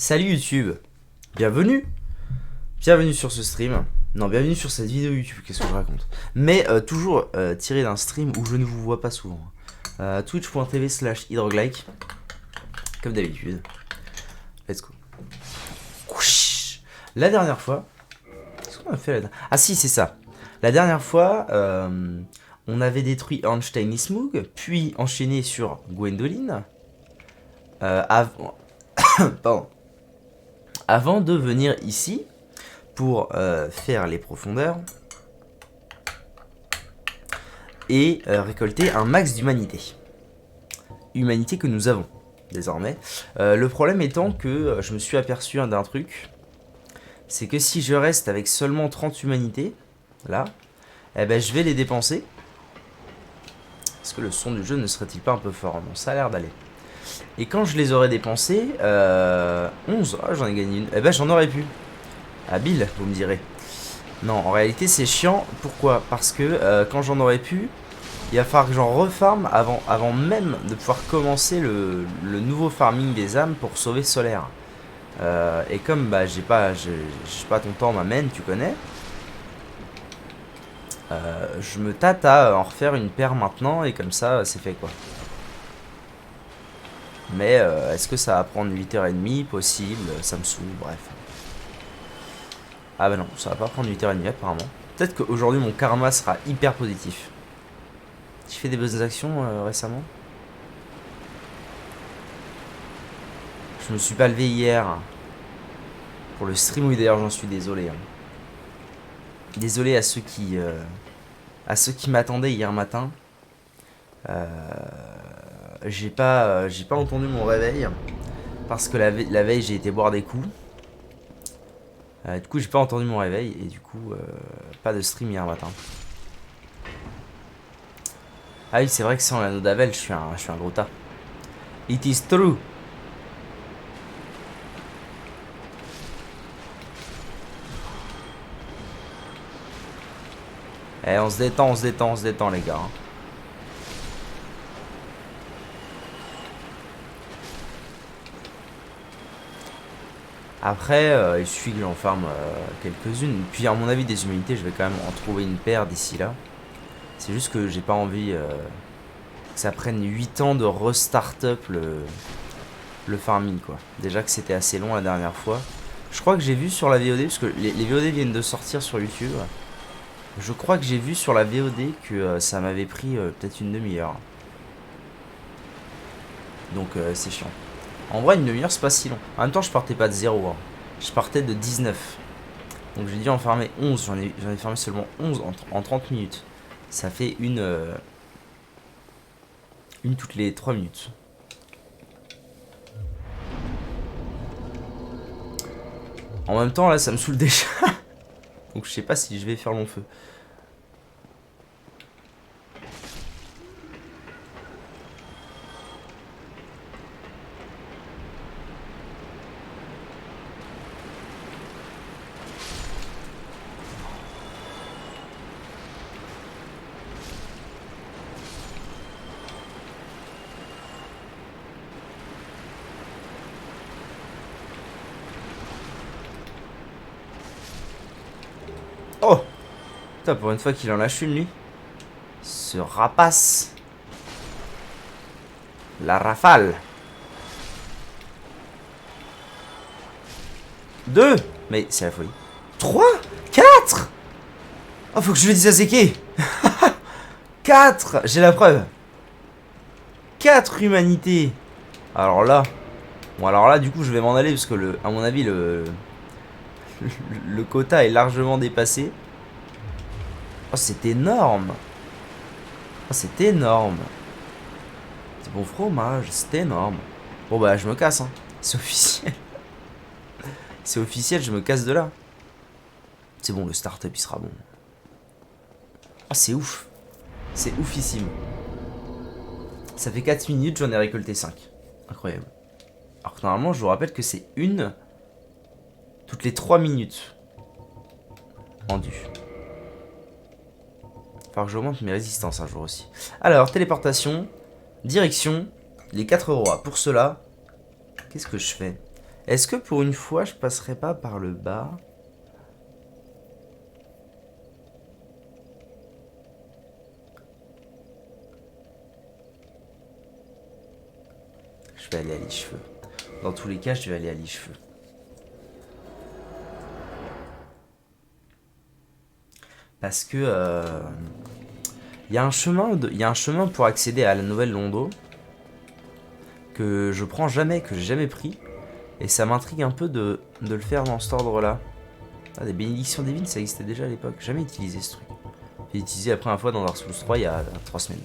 Salut YouTube, bienvenue, bienvenue sur ce stream, non bienvenue sur cette vidéo YouTube, qu'est-ce que je raconte, mais toujours tiré d'un stream où je ne vous vois pas souvent, twitch.tv/hydroglike, comme d'habitude, let's go. La dernière fois, qu'est-ce qu'on a fait là? Ah si c'est ça, la dernière fois on avait détruit Ornstein et Smough, puis enchaîné sur Gwendoline, avant... Pardon. Avant de venir ici pour faire les profondeurs et récolter un max d'humanité. Humanité que nous avons désormais. Le problème étant que je me suis aperçu d'un truc. C'est que si je reste avec seulement 30 humanités, là, eh ben, je vais les dépenser. Est-ce que le son du jeu ne serait-il pas un peu fort? Bon, ça a l'air d'aller. Et quand je les aurais dépensés, 11, ah, j'en ai gagné une. Eh ben j'en aurais pu. Habile, vous me direz. Non, en réalité c'est chiant. Pourquoi? Parce que quand j'en aurais pu, il va falloir que j'en refarme avant même de pouvoir commencer le nouveau farming des âmes pour sauver Solaire. Et comme bah, j'ai pas ton temps, ma main, tu connais. Je me tâte à en refaire une paire maintenant et comme ça c'est fait quoi. Mais est-ce que ça va prendre 8h30? Possible, ça me saoule, bref. Ah bah non, ça va pas prendre 8h30 apparemment. Peut-être qu'aujourd'hui mon karma sera hyper positif. Tu fais des bonnes actions récemment? Je me suis pas levé hier. Pour le stream, oui d'ailleurs j'en suis désolé. Désolé à ceux qui m'attendaient hier matin. J'ai pas entendu mon réveil. Parce que la veille j'ai été boire des coups. Du coup j'ai pas entendu mon réveil. Et du coup pas de stream hier matin. Ah oui c'est vrai que sans l'anneau d'Avel je suis un gros tas. It is true. Eh on se détend les gars. Après, il suffit que j'en farme quelques-unes. Puis à mon avis des humanités, je vais quand même en trouver une paire d'ici là. C'est juste que j'ai pas envie que ça prenne 8 ans de restart up le farming quoi. Déjà que c'était assez long la dernière fois. Je crois que j'ai vu sur la VOD, parce que les VOD viennent de sortir sur YouTube. Je crois que j'ai vu sur la VOD que ça m'avait pris peut-être une demi-heure. Donc c'est chiant. En vrai, une demi-heure, c'est pas si long. En même temps, je partais pas de 0. Hein. Je partais de 19. Donc j'ai dû en farmer 11. J'en ai farmé seulement 11 en 30 minutes. Ça fait une toutes les 3 minutes. En même temps, là, ça me saoule déjà. Donc je sais pas si je vais faire long feu. Oh! Putain, pour une fois qu'il en lâche une, lui. Ce rapace. La rafale. 2. Mais c'est la folie. 3. 4. Oh, faut que je le dise à Zeke. 4. J'ai la preuve. 4 humanités. Alors là. Bon, alors là, du coup, je vais m'en aller parce que, à mon avis, le quota est largement dépassé. Oh, c'est énorme. Oh, c'est énorme. C'est bon fromage, c'est énorme. Bon, bah, je me casse, hein. C'est officiel. C'est officiel, je me casse de là. C'est bon, le start-up, il sera bon. Oh, c'est ouf. C'est oufissime. Ça fait 4 minutes, j'en ai récolté 5. Incroyable. Alors que normalement, je vous rappelle que c'est une toutes les 3 minutes. Rendu. Faut que j'augmente mes résistances un jour aussi. Alors, téléportation, direction, les 4 euros. Pour cela, qu'est-ce que je fais? Est-ce que pour une fois, je passerai pas par le bas? Je vais aller à l'Icheveux. Dans tous les cas, je vais aller à l'Icheveux. Parce que il y a un chemin pour accéder à la nouvelle Londo que je prends jamais, que j'ai jamais pris, et ça m'intrigue un peu de le faire dans cet ordre-là. Ah, des bénédictions divines, ça existait déjà à l'époque. Jamais utilisé ce truc. J'ai utilisé la première fois dans Dark Souls 3 il y a 3 semaines.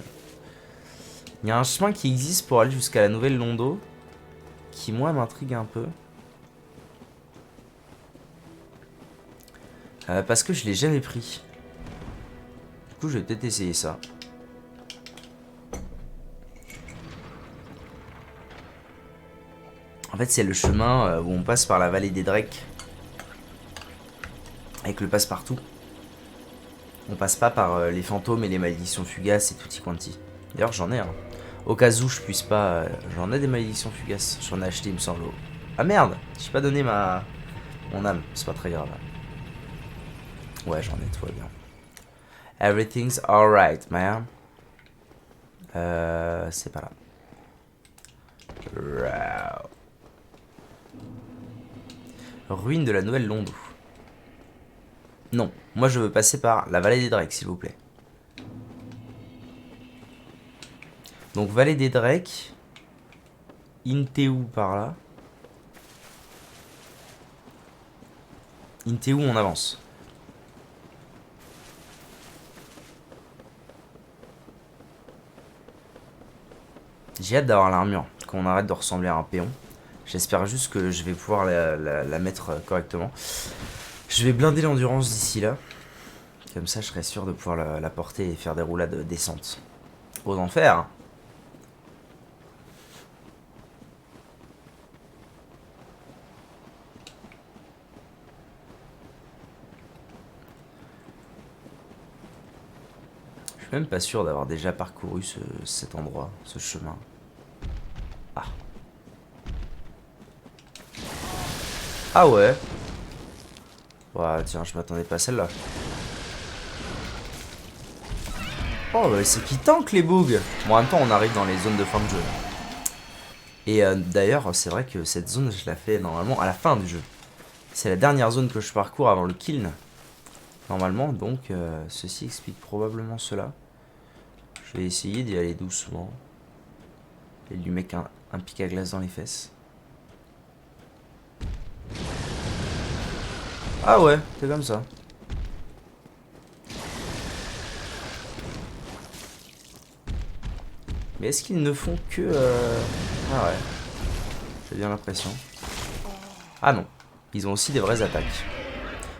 Il y a un chemin qui existe pour aller jusqu'à la nouvelle Londo qui moi m'intrigue un peu. Parce que je l'ai jamais pris. Du coup, je vais peut-être essayer ça. En fait, c'est le chemin où on passe par la vallée des Drakes. Avec le passe-partout. On passe pas par les fantômes et les malédictions fugaces et tutti quanti. D'ailleurs, j'en ai un. Au cas où je puisse pas... j'en ai des malédictions fugaces. J'en ai acheté, il me semble. Ah merde, j'ai pas donné mon âme. C'est pas très grave. Ouais, j'en ai, tout va bien. Everything's alright, man. C'est pas là. Ruine de la nouvelle Londo. Non, moi je veux passer par la vallée des Drakes, s'il vous plaît. Donc vallée des Drakes. Inteu par là. Inteu, on avance. J'ai hâte d'avoir l'armure, qu'on arrête de ressembler à un péon. J'espère juste que je vais pouvoir la mettre correctement. Je vais blinder l'endurance d'ici là. Comme ça, je serai sûr de pouvoir la porter et faire des roulades décentes. Aux enfers. Je suis même pas sûr d'avoir déjà parcouru cet endroit, ce chemin. Ah. Ah ouais. Ouais, tiens, je m'attendais pas à celle-là. Oh, bah, c'est qui tank les bugs. Bon, en même temps, on arrive dans les zones de fin de jeu. Et d'ailleurs, c'est vrai que cette zone, je la fais normalement à la fin du jeu. C'est la dernière zone que je parcours avant le kill. Normalement, donc, ceci explique probablement cela. Je vais essayer d'y aller doucement. Et lui mettre un pic à glace dans les fesses. Ah ouais, c'est comme ça. Mais est-ce qu'ils ne font que... Ah ouais. J'ai bien l'impression. Ah non. Ils ont aussi des vraies attaques.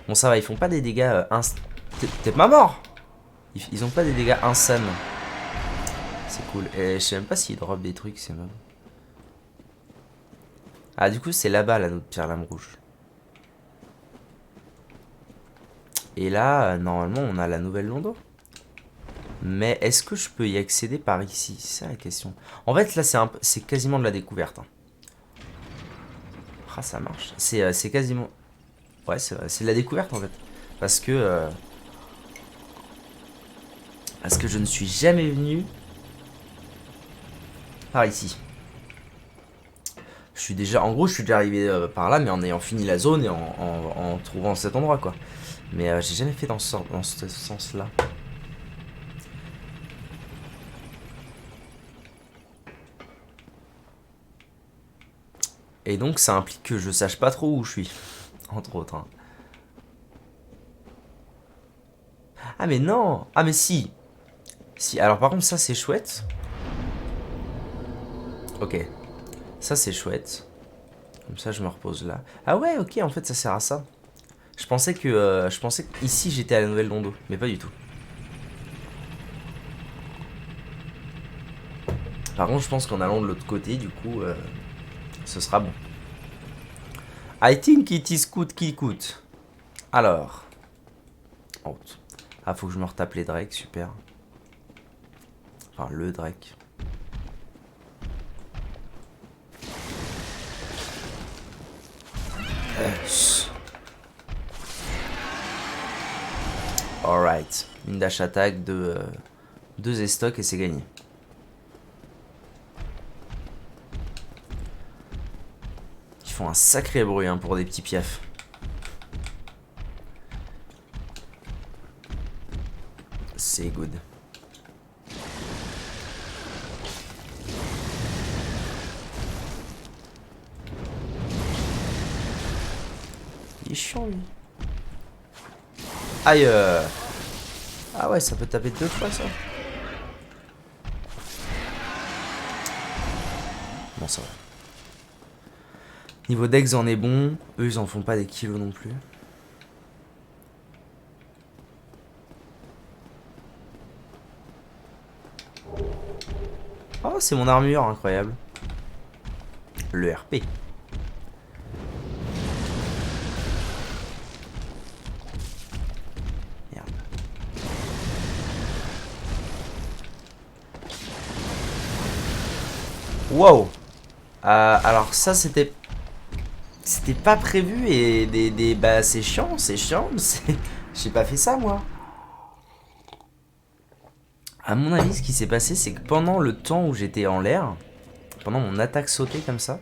Bon ça va, ils font pas des dégâts... T'es pas mort. Ils ont pas des dégâts insanes. C'est cool. Et je sais même pas s'ils drop des trucs, ces mobs. Ah du coup c'est là-bas la notre pierre lame rouge. Et là, normalement, on a la nouvelle Londo. Mais est-ce que je peux y accéder par ici? C'est ça la question. En fait, là, c'est quasiment de la découverte. Hein. Ah, ça marche. C'est quasiment... Ouais, c'est vrai. C'est de la découverte, en fait. Parce que je ne suis jamais venu par ici. Je suis déjà... En gros, je suis déjà arrivé par là, mais en ayant fini la zone et en trouvant cet endroit, quoi. Mais j'ai jamais fait dans ce sens-là. Et donc ça implique que je sache pas trop où je suis. Entre autres. Hein. Ah mais non. Ah mais si. Si, alors par contre ça c'est chouette. Ok. Ça c'est chouette. Comme ça je me repose là. Ah ouais ok en fait ça sert à ça. Je pensais que ici j'étais à la nouvelle Londo. Mais pas du tout. Par contre je pense qu'en allant de l'autre côté du coup ce sera bon. I think it is good qui coûte. Alors. Oh. Ah faut que je me retape les Drake, super. Enfin le Drake. Alright. Une dash attack, deux estocs et c'est gagné. Ils font un sacré bruit hein, pour des petits piafs. C'est good. Il est chiant lui. Aïe. Ah ouais, ça peut taper 2 fois ça. Bon ça va. Niveau dex en est bon. Eux ils en font pas des kilos non plus. Oh c'est mon armure, incroyable. Le RP. Merde. Wow. Alors ça c'était pas prévu et bah c'est chiant, j'ai pas fait ça moi. À mon avis ce qui s'est passé c'est que pendant le temps où j'étais en l'air, pendant mon attaque sautée comme ça,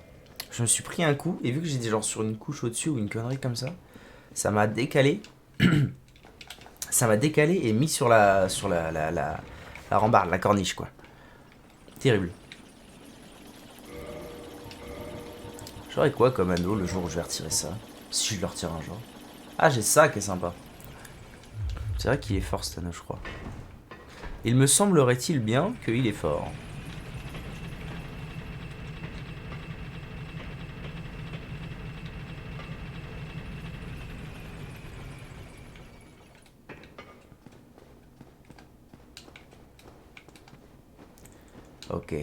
je me suis pris un coup et vu que j'étais genre sur une couche au-dessus ou une connerie comme ça m'a décalé. Ça m'a décalé et mis sur la rambarde, la corniche quoi. Terrible. J'aurais quoi comme anneau le jour où je vais retirer ça? Si je le retire un jour. Ah, j'ai ça qui est sympa. C'est vrai qu'il est fort cet anneau, je crois. Il me semblerait-il bien qu'il est fort. Ok.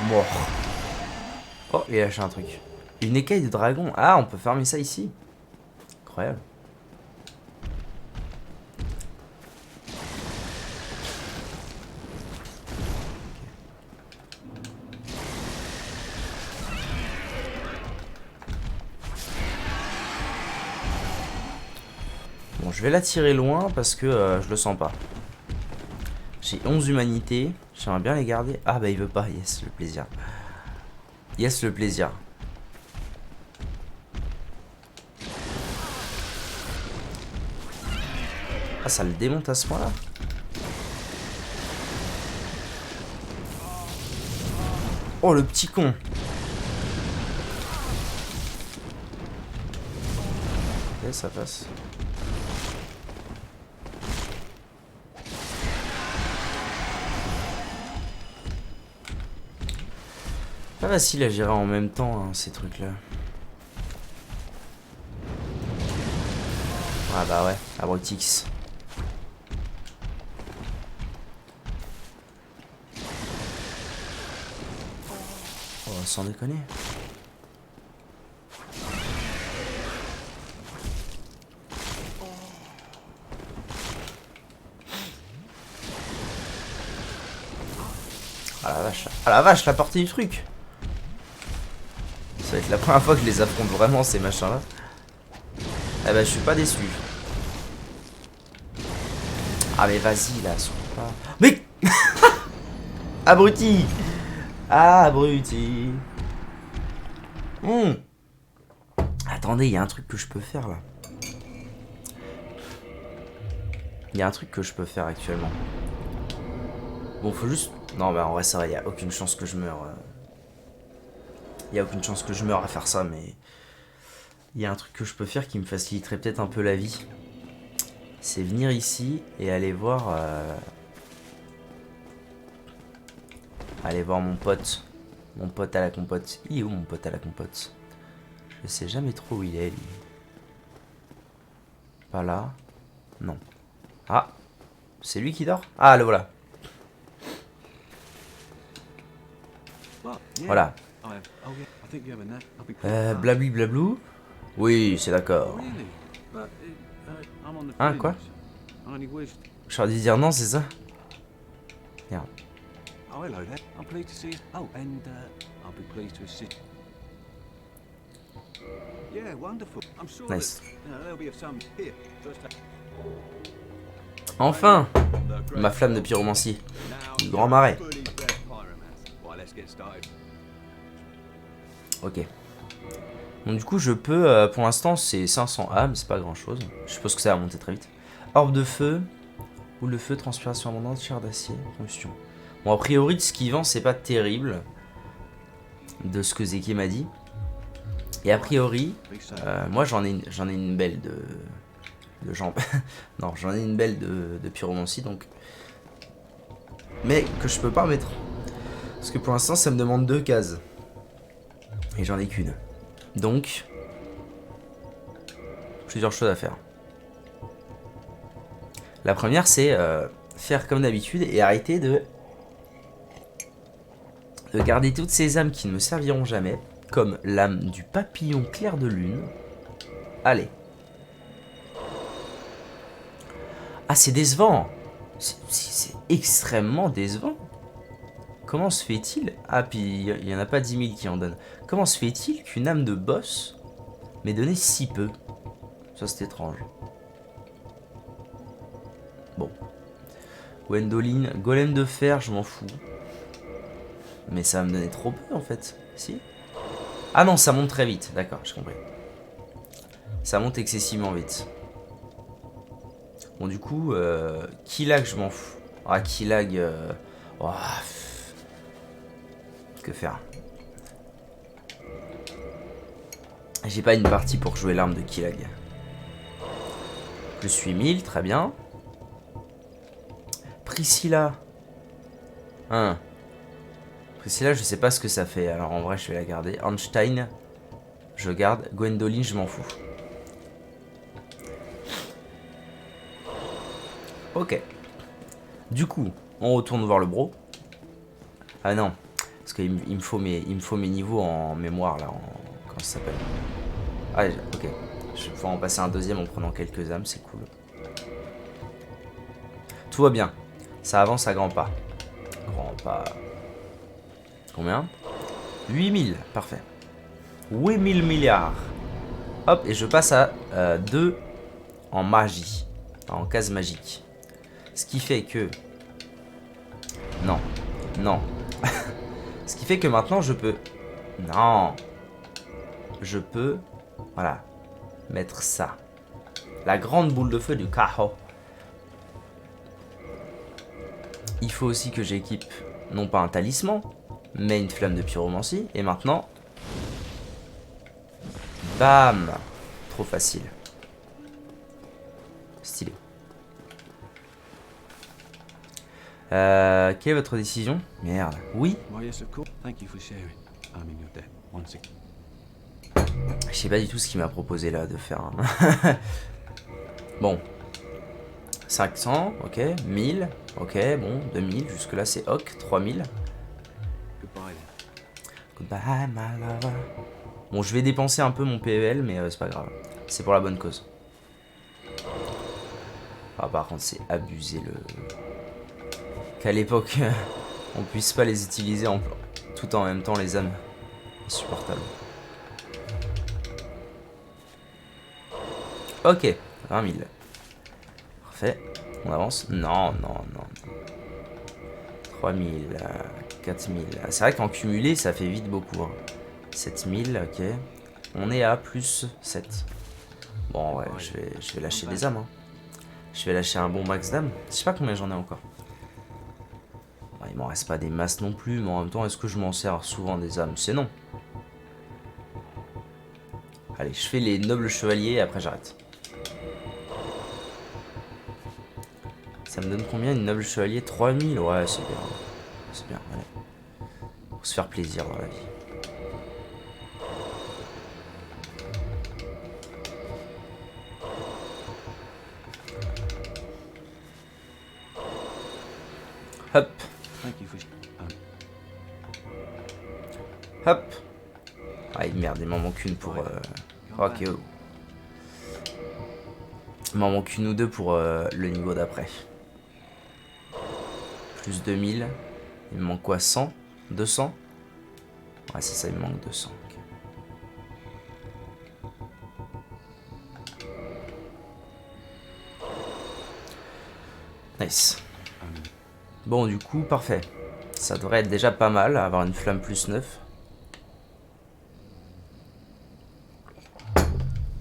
Mort. Oh, il a lâché un truc. Une écaille de dragon. Ah, on peut farmer ça ici. Incroyable. Bon, je vais la tirer loin parce que je le sens pas. J'ai 11 humanités. J'aimerais bien les garder. Ah bah il veut pas. Yes, le plaisir. Yes, le plaisir. Ah, ça le démonte à ce point-là. Oh, le petit con. Ok, ça passe. Pas facile à gérer en même temps, hein, ces trucs-là. Ah bah ouais, Abrutix. Oh, sans déconner. Ah la vache. Ah la vache, la portée du truc. Ça va être la première fois que je les affronte vraiment, ces machins-là. Eh bah, je suis pas déçu. Ah mais vas-y, là, sont pas... Mais abruti. Ah, abruti. Attendez, il y a un truc que je peux faire, là. Il y a un truc que je peux faire actuellement. Bon, faut juste... Non, bah en vrai, ça va, il n'y a aucune chance que je meure. Il n'y a aucune chance que je meure à faire ça, mais... Il y a un truc que je peux faire qui me faciliterait peut-être un peu la vie. C'est venir ici et aller voir... Aller voir mon pote. Mon pote à la compote. Il est où mon pote à la compote? Je sais jamais trop où il est, lui. Pas là. Non. Ah, c'est lui qui dort? Ah, le voilà. Voilà. Blabli blablou. Oui, c'est d'accord. Hein, quoi? J'aurais dû dire non, c'est ça? Merde. Oh, hello there. I'm pleased to see you. Oh, and I'll be pleased to assist. Yeah, wonderful. I'm sure Nice. that there'll be some here. First Enfin! Ma flamme de pyromancie. Du grand marais. Well, let's get started. Ok. Donc du coup je peux, pour l'instant c'est 500 âmes, c'est pas grand chose. Je suppose que ça va monter très vite. Orbe de feu. Boule de feu, transpiration abondante, chair d'acier, combustion. Bon a priori de ce qu'il vend c'est pas terrible. De ce que Zeki m'a dit. Et a priori, moi j'en ai une belle de jambes. Non j'en ai une belle de pyromancie donc. Mais que je peux pas mettre. Parce que pour l'instant ça me demande 2 cases. Et j'en ai qu'une. Donc, plusieurs choses à faire. La première, c'est faire comme d'habitude et arrêter de garder toutes ces âmes qui ne me serviront jamais, comme l'âme du papillon clair de lune. Allez. Ah, c'est décevant. C'est extrêmement décevant. Comment se fait-il? Ah, puis il n'y en a pas 10 000 qui en donnent. Comment se fait-il qu'une âme de boss m'ait donné si peu? Ça, c'est étrange. Bon. Gwendoline, golem de fer, je m'en fous. Mais ça va me donner trop peu, en fait. Si? Ah non, ça monte très vite. D'accord, j'ai compris. Ça monte excessivement vite. Bon, du coup, Killag, je m'en fous. Ah, Killag... Oh, que faire? J'ai pas une partie pour jouer l'arme de Killag. Je suis 1000, très bien. Priscilla. Hein. Priscilla, je sais pas ce que ça fait. Alors en vrai, je vais la garder. Einstein, je garde. Gwendoline, je m'en fous. Ok. Du coup, on retourne voir le bro. Ah non. Parce qu'il me faut mes niveaux en mémoire là. Comment ça s'appelle? Ah, ok. Je vais en passer un deuxième en prenant quelques âmes, c'est cool. Tout va bien. Ça avance à grands pas. Grands pas. Combien? 8000. Parfait. 8000 milliards. Hop, et je passe à 2 en magie. En case magique. Ce qui fait que... Non. Non. Ce qui fait que maintenant je peux... Non. Je peux... Voilà. Mettre ça. La grande boule de feu du Kaho. Il faut aussi que j'équipe, non pas un talisman, mais une flamme de pyromancie. Et maintenant... Bam. Trop facile. Stylé. Quelle est votre décision? Merde. Oui. Je sais pas du tout ce qu'il m'a proposé là de faire. Bon. 500, ok. 1000, ok. Bon, 2000, jusque là c'est ok. 3000. Goodbye, my lover. Bon, je vais dépenser un peu mon PEL, mais c'est pas grave. C'est pour la bonne cause. Ah, par contre, c'est abusé le... Qu'à l'époque, on puisse pas les utiliser tout en même temps, les âmes. Insupportable. Ok, 20 000. Parfait. On avance. Non, non, non. 3000, 4000. C'est vrai qu'en cumulé, ça fait vite beaucoup. Hein. 7000, ok. On est à plus 7. Bon, ouais, je vais lâcher des âmes. Hein. Je vais lâcher un bon max d'âmes. Je sais pas combien j'en ai encore. Bon, il m'en reste pas des masses non plus, mais en même temps, est-ce que je m'en sers souvent des âmes? C'est non. Allez, je fais les nobles chevaliers et après j'arrête. Ça me donne combien une noble chevalier? 3000. Ouais, c'est bien. C'est bien, allez. Faut se faire plaisir dans la vie. Hop. Hop. Ah merde, il m'en manque une pour... Ok. Il m'en manque une ou deux pour le niveau d'après. Plus 2000. Il me manque quoi? 100? 200? Ouais, c'est ça, il me manque 200. Ok. Nice. Bon, du coup, parfait. Ça devrait être déjà pas mal, avoir une flamme plus 9.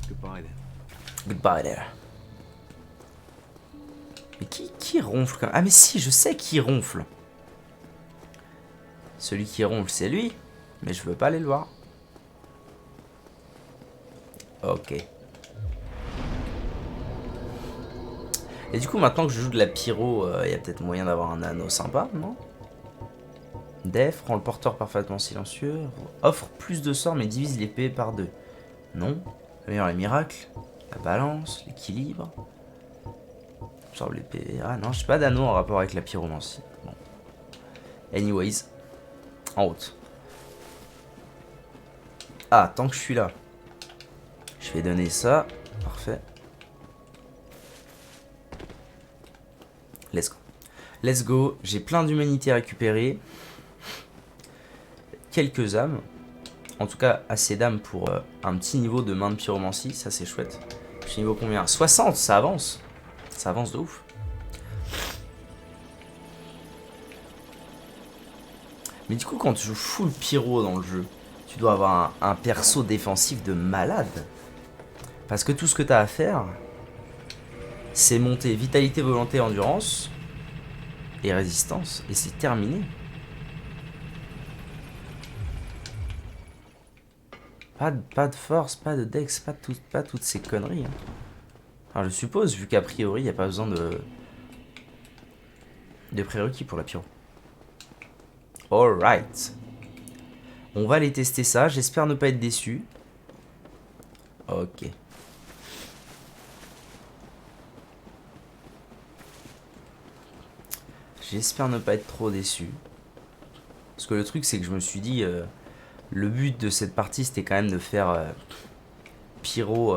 Goodbye then. Goodbye there. Mais qui ronfle quand même? Ah mais si, je sais qui ronfle. Celui qui ronfle, c'est lui. Mais je veux pas aller le voir. Ok. Et du coup, maintenant que je joue de la pyro, il y a peut-être moyen d'avoir un anneau sympa, non? Def rend le porteur parfaitement silencieux. Offre plus de sorts mais divise l'épée par 2. Non. Meilleur les miracles. La balance, l'équilibre. Genre l'épée. Ah non, j'ai pas d'anneau en rapport avec la pyromancie. Bon. Anyways. En route. Ah, tant que je suis là. Je vais donner ça. Parfait. Let's go. Let's go. J'ai plein d'humanité à récupérer. Quelques âmes. En tout cas, assez d'âmes pour un petit niveau de main de pyromancie. Ça, c'est chouette. Je suis niveau combien? 60, ça avance. Ça avance de ouf. Mais du coup, quand tu joues full pyro dans le jeu, tu dois avoir un perso défensif de malade. Parce que tout ce que tu as à faire, c'est monter vitalité, volonté, endurance et résistance. Et c'est terminé. Pas de force, pas de dex, pas toutes ces conneries. Hein. Enfin, je suppose, vu qu'a priori, il n'y a pas besoin de prérequis pour la pyro. Alright. On va aller tester ça. J'espère ne pas être déçu. Ok. J'espère ne pas être trop déçu. Parce que le truc, c'est que je me suis dit... le but de cette partie, c'était quand même de faire pyro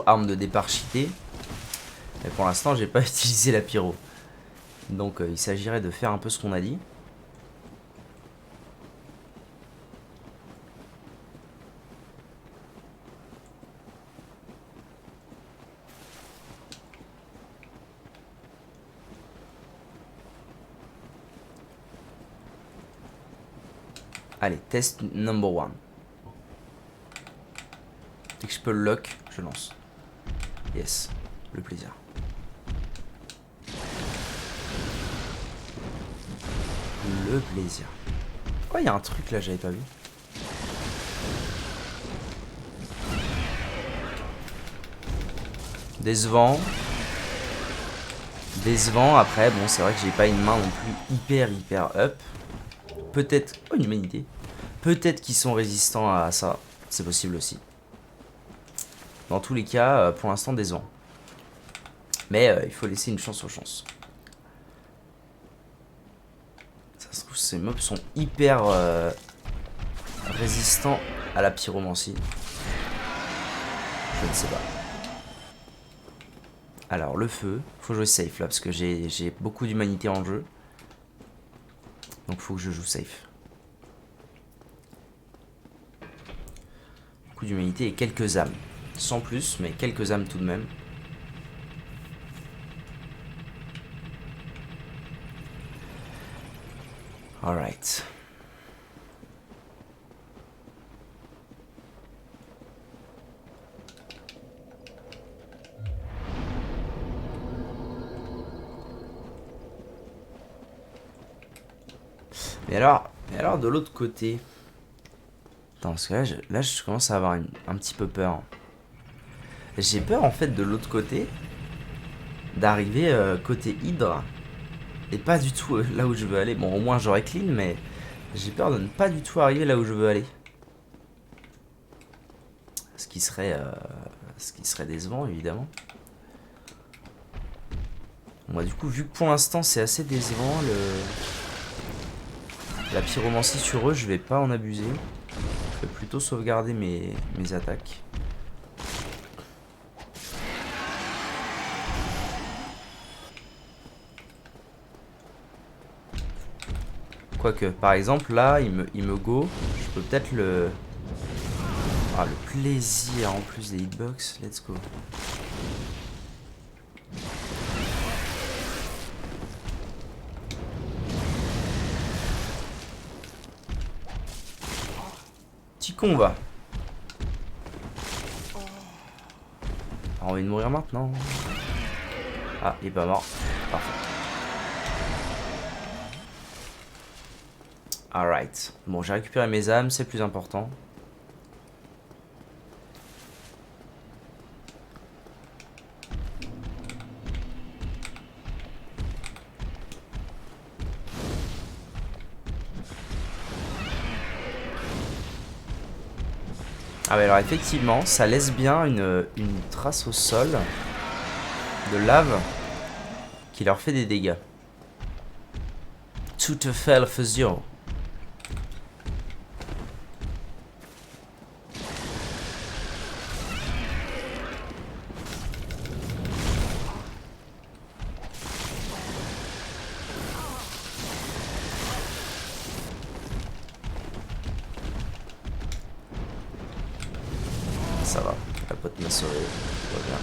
arme de départ cheatée. Mais pour l'instant, j'ai pas utilisé la pyro. Donc il s'agirait de faire un peu ce qu'on a dit. Allez, test number 1. Dès que je peux le lock, je lance. Yes, le plaisir. Le plaisir. Oh, il y a un truc là, j'avais pas vu. Décevant. Décevant, après, bon, c'est vrai que j'ai pas une main non plus hyper up. Peut-être... Oh, une humanité. Peut-être qu'ils sont résistants à ça. C'est possible aussi. Dans tous les cas, pour l'instant, décevant. Mais il faut laisser une chance aux chances. Ça se trouve, ces mobs sont hyper résistants à la pyromancie. Je ne sais pas. Alors, le feu. Faut jouer safe là, parce que j'ai beaucoup d'humanité en jeu. Donc, faut que je joue safe. Beaucoup d'humanité et quelques âmes. Sans plus, mais quelques âmes tout de même. Alright. Mais alors de l'autre côté... Attends, parce que là, je commence à avoir un petit peu peur. J'ai peur en fait de l'autre côté d'arriver côté Hydre et pas du tout là où je veux aller. Bon, au moins j'aurai clean, mais j'ai peur de ne pas du tout arriver là où je veux aller. Ce qui serait décevant évidemment. Moi du coup, vu que pour l'instant c'est assez décevant, la pyromancie sur eux, je vais pas en abuser. Je vais plutôt sauvegarder mes attaques. Quoique, par exemple, là, il me go. Je peux peut-être le... Ah, le plaisir en plus des hitbox. Let's go. Petit con, va. T'as envie de mourir maintenant? Ah, il est pas mort. Parfait. Alright. Bon, j'ai récupéré mes âmes, c'est le plus important. Ah ouais, alors effectivement, ça laisse bien une trace au sol de lave qui leur fait des dégâts. Tout à fait le fusion. Ça va, la pote m'a sauvé, tout va bien.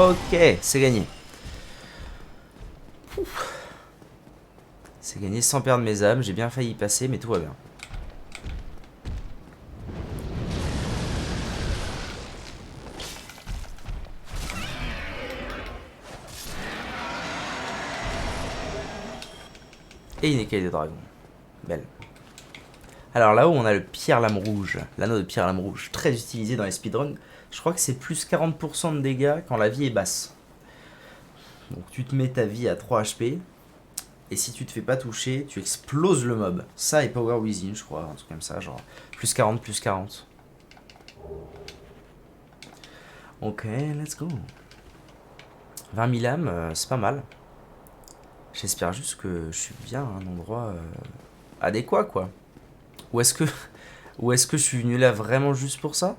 Ok, c'est gagné. C'est gagné sans perdre mes âmes, j'ai bien failli y passer, mais tout va bien. Et une écaille de dragon. Belle. Alors là-haut, on a le pierre lame rouge. L'anneau de pierre lame rouge, très utilisé dans les speedruns. Je crois que c'est plus 40% de dégâts quand la vie est basse. Donc tu te mets ta vie à 3 HP. Et si tu te fais pas toucher, tu exploses le mob. Ça et Power Within, je crois, un truc comme ça, genre plus 40, plus 40. Ok, let's go. 20 000 âmes, c'est pas mal. J'espère juste que je suis bien à un endroit adéquat, quoi. Ou est-ce que, ou est-ce que je suis venu là vraiment juste pour ça?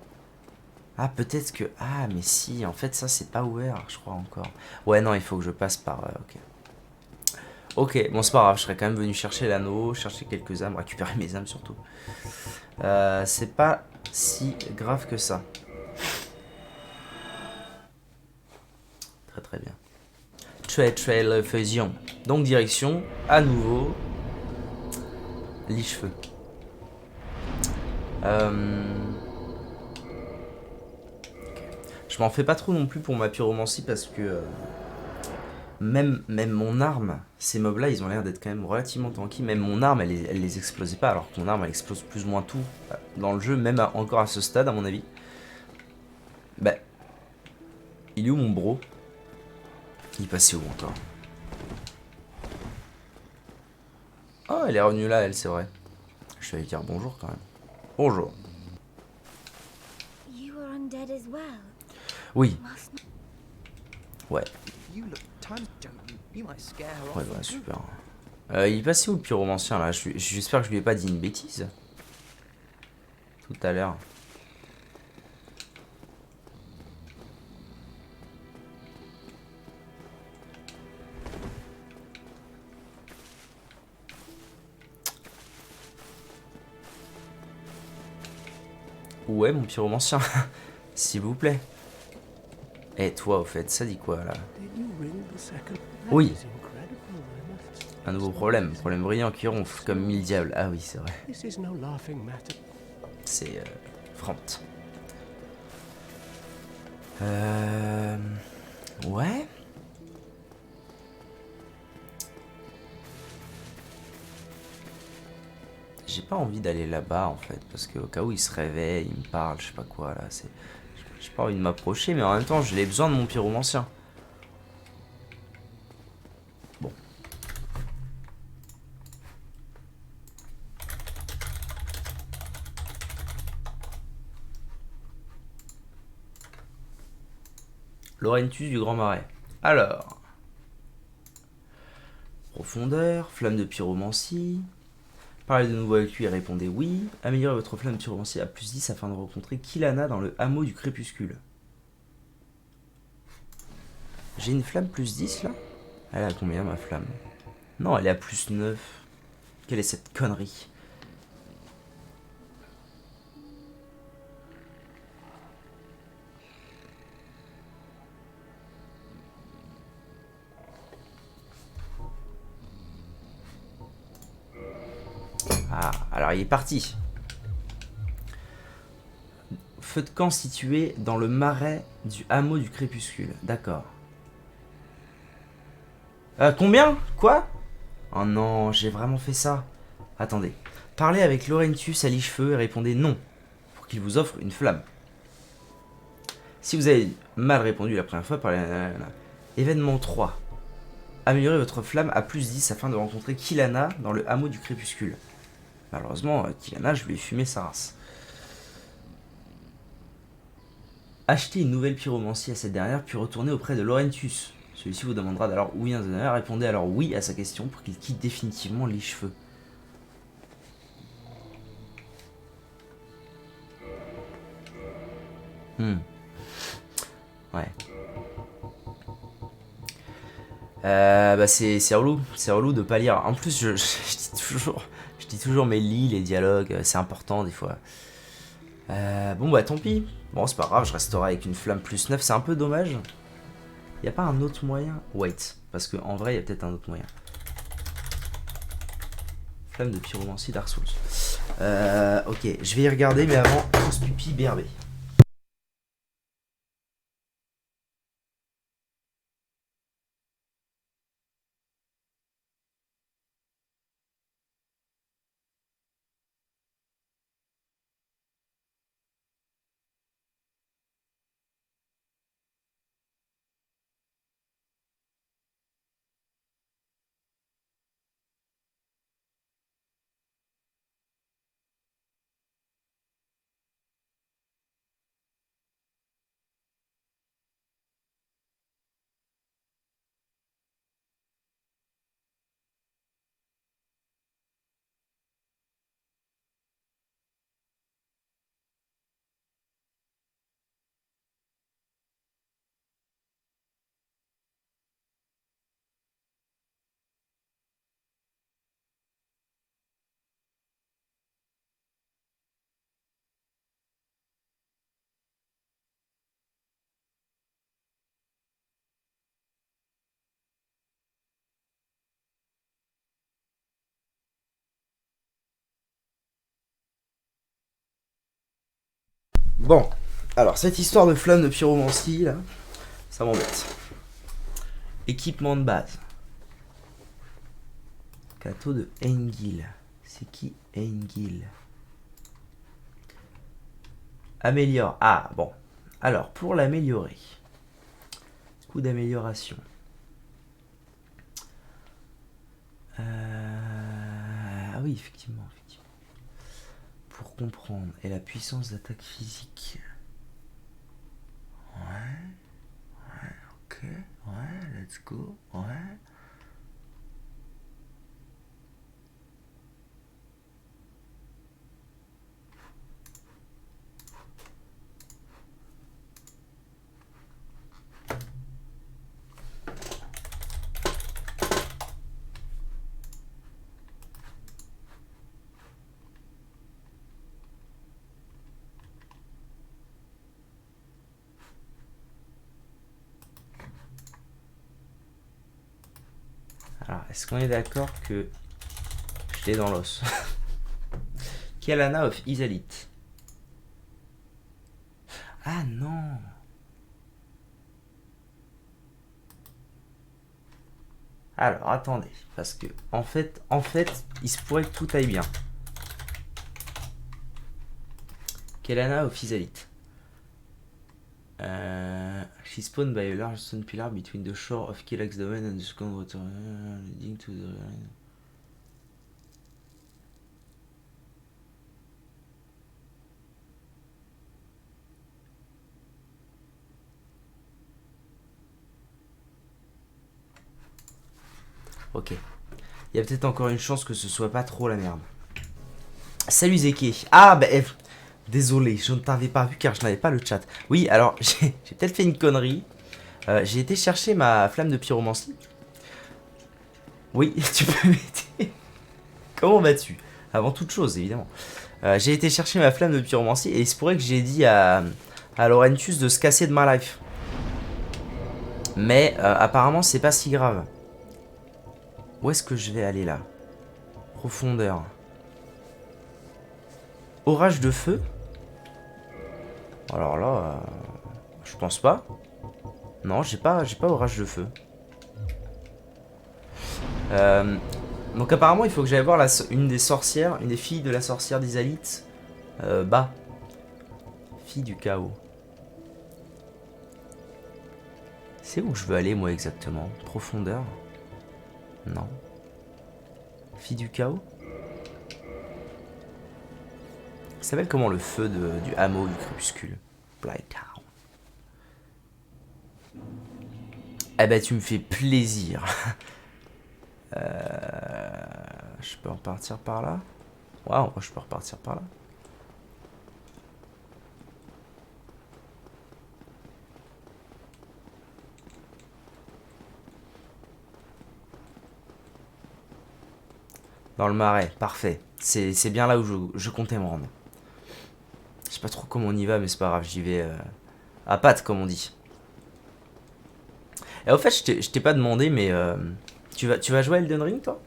Ah, peut-être que... Ah, mais si, en fait, ça, c'est pas ouvert, je crois, encore. Ouais, non, il faut que je passe par... ok. Ok, bon, c'est pas grave, je serais quand même venu chercher l'anneau, chercher quelques âmes, récupérer mes âmes, surtout. C'est pas si grave que ça. Très, très bien. Très, le fusion. Donc, direction, à nouveau... Liche-feu. Je m'en fais pas trop non plus pour ma pyromancie parce que même mon arme, ces mobs là ils ont l'air d'être quand même relativement tanky. Même mon arme elle les explosait pas alors que mon arme elle explose plus ou moins tout dans le jeu, même encore à ce stade à mon avis. Bah, il est où mon bro? Il passait où encore? Oh, elle est revenue là, elle, c'est vrai. Je vais lui dire bonjour quand même. Bonjour. You are undead as well. Oui. Must Ouais. You look tiny, don't you? You might scare her Ouais, off. ouais, super. Il est passé où le pyromancien là? J'espère que je lui ai pas dit une bêtise. Tout à l'heure. Où est mon pyromancien? S'il vous plaît. Et toi, au fait, ça dit quoi là? Did you ring the second? Oui. That is incredible, I must say. Un nouveau problème. Problème brillant qui ronfle comme 1000 diables. Ah oui, c'est vrai. This is no laughing matter. C'est Front. Ouais. J'ai pas envie d'aller là-bas en fait, parce qu'au cas où il se réveille, il me parle, je sais pas quoi là, c'est... J'ai pas envie de m'approcher, mais en même temps j'ai besoin de mon pyromancien. Bon. Laurentus du Grand Marais. Alors. Profondeur, flamme de pyromancie. Parlez de nouveau avec lui et répondez oui. Améliorez votre flamme de pyromancie à plus 10 afin de rencontrer Kilana dans le hameau du crépuscule. J'ai une flamme plus 10 là? Elle est à combien ma flamme? Non, elle est à plus 9. Quelle est cette connerie? Ah, alors il est parti. Feu de camp situé dans le marais du hameau du crépuscule. D'accord. Combien? Quoi? Oh non, j'ai vraiment fait ça. Attendez. Parlez avec Laurentius à Lichefeu et répondez non, pour qu'il vous offre une flamme. Si vous avez mal répondu la première fois, parlez... Événement 3. Améliorez votre flamme à plus 10 afin de rencontrer Kilana dans le hameau du crépuscule. Malheureusement, Kilana, je lui ai fumé sa race. Achetez une nouvelle pyromancie à cette dernière, puis retournez auprès de Laurentius. Celui-ci vous demandera alors oui un honneur. Répondez alors oui à sa question pour qu'il quitte définitivement les cheveux. Ouais. Bah c'est relou de pas lire. En plus, je dis toujours mes lis, les dialogues, c'est important des fois. Bon bah tant pis. Bon c'est pas grave, je resterai avec une flamme plus 9, c'est un peu dommage. Y a pas un autre moyen? Wait, parce que en vrai y a peut-être un autre moyen. Flamme de pyromancie Dark Souls. Ok, je vais y regarder, mais avant, grosse pipi BRB. Bon, alors cette histoire de flamme de pyromancie, là, ça m'embête. Équipement de base. Cateau de Engil. C'est qui Engil? Améliore. Ah, bon. Alors, pour l'améliorer. Coup d'amélioration. Ah oui, effectivement. Pour comprendre. Et la puissance d'attaque physique. Ouais, ok. Ouais, let's go. Ouais. Alors, est-ce qu'on est d'accord que je l'ai dans l'os? Kialana of Isalith. Ah non. Alors, attendez. Parce que, en fait, il se pourrait que tout aille bien. Kialana of Isalith. She spawned by a large stone pillar between the shore of Kilax domain and the second water leading to the... Ok. Il y a peut-être encore une chance que ce soit pas trop la merde. Salut Zeke. Ah bah... désolé, je ne t'avais pas vu car je n'avais pas le chat. Oui, alors j'ai peut-être fait une connerie. J'ai été chercher ma flamme de pyromancie. Oui, tu peux m'aider. Comment vas-tu? Avant toute chose, évidemment. J'ai été chercher ma flamme de pyromancie et il se pourrait que j'ai dit à Laurentius de se casser de ma life. Mais apparemment, c'est pas si grave. Où est-ce que je vais aller là? Profondeur. Orage de feu? Alors là, je pense pas. Non, j'ai pas orage de feu. Donc apparemment, il faut que j'aille voir une des sorcières, une des filles de la sorcière d'Isalite. Bas. Fille du chaos. C'est où je veux aller, moi, exactement? Profondeur? Non. Fille du chaos? Ça s'appelle comment le feu du hameau du crépuscule? Blighttown. Eh ben, tu me fais plaisir. Je peux repartir par là? Waouh, je peux repartir par là. Dans le marais, parfait. C'est bien là où je comptais me rendre. Je sais pas trop comment on y va, mais c'est pas grave, j'y vais à pattes, comme on dit. Et au fait, je t'ai pas demandé, mais tu vas jouer à Elden Ring, toi?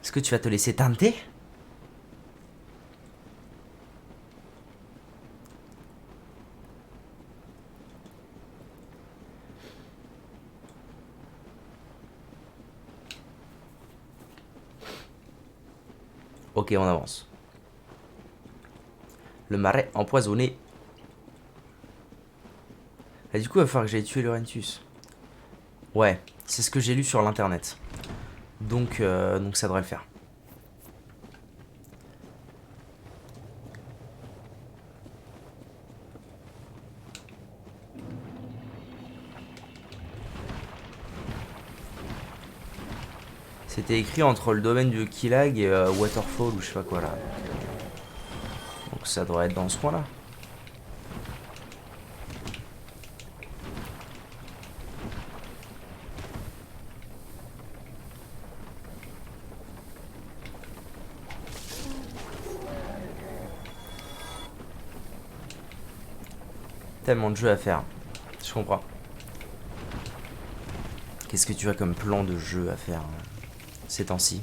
Est-ce que tu vas te laisser tenter? Ok, on avance. Le marais empoisonné. Et du coup, il va falloir que j'aille tuer Laurentius. Ouais, c'est ce que j'ai lu sur l'internet. Donc ça devrait le faire. C'était écrit entre le domaine de Killag et Waterfall ou je sais pas quoi là. Donc ça devrait être dans ce coin là. Tellement de jeux à faire. Je comprends. Qu'est-ce que tu as comme plan de jeu à faire ces temps-ci?